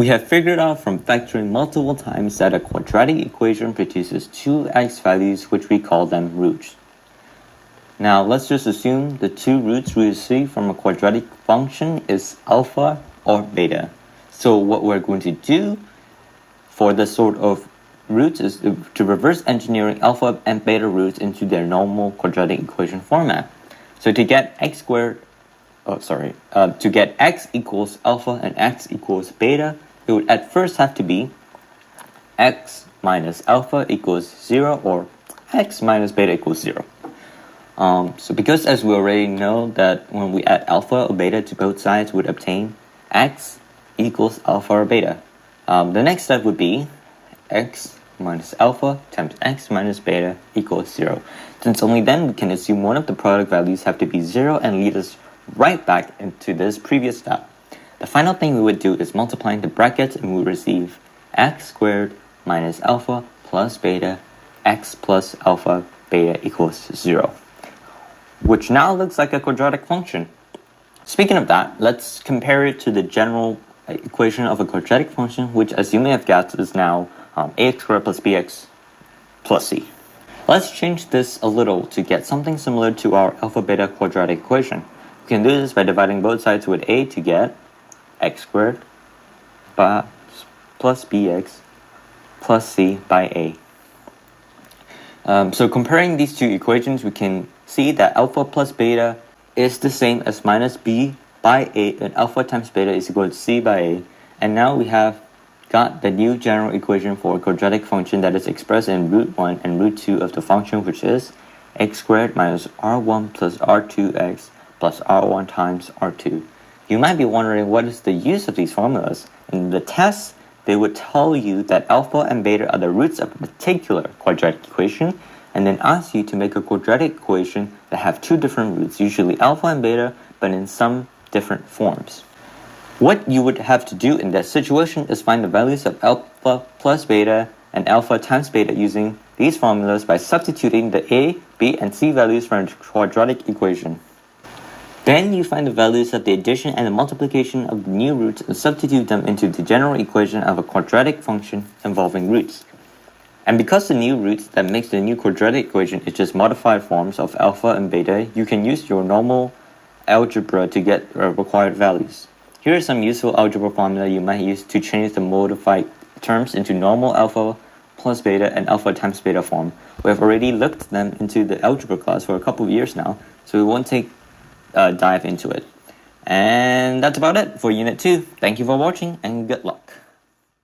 We have figured out from factoring multiple times that a quadratic equation produces two x values, which we call them roots. Now let's just assume the two roots we receive from a quadratic function is alpha or beta. So what we're going to do for this sort of roots is to reverse engineering alpha and beta roots into their normal quadratic equation format. So to get to get x equals alpha and x equals beta, it would at first have to be x minus alpha equals 0 or x minus beta equals 0. So because as we already know that when we add alpha or beta to both sides, we would obtain x equals alpha or beta. The next step would be x minus alpha times x minus beta equals 0. Since only then we can assume one of the product values have to be 0 and lead us right back into this previous step. The final thing we would do is multiplying the brackets, and we would receive x squared minus alpha plus beta x plus alpha beta equals 0, which now looks like a quadratic function. Speaking of that, let's compare it to the general equation of a quadratic function, which, as you may have guessed, is now ax squared plus bx plus c. Let's change this a little to get something similar to our alpha beta quadratic equation. We can do this by dividing both sides with a to get x squared plus bx plus c by a. So comparing these two equations, we can see that alpha plus beta is the same as minus b by a, and alpha times beta is equal to c by a. And now we have got the new general equation for a quadratic function that is expressed in root 1 and root 2 of the function, which is x squared minus r1 plus r2x plus r1 times r2. You might be wondering what is the use of these formulas. In the test, they would tell you that alpha and beta are the roots of a particular quadratic equation, and then ask you to make a quadratic equation that have two different roots, usually alpha and beta, but in some different forms. What you would have to do in that situation is find the values of alpha plus beta and alpha times beta using these formulas by substituting the a, b, and c values from the quadratic equation. Then you find the values of the addition and the multiplication of the new roots and substitute them into the general equation of a quadratic function involving roots. And because the new roots that makes the new quadratic equation is just modified forms of alpha and beta, you can use your normal algebra to get required values. Here are some useful algebra formula you might use to change the modified terms into normal alpha plus beta and alpha times beta form. We have already looked them into the algebra class for a couple of years now, so we won't dive into it. And that's about it for Unit 2. Thank you for watching and good luck.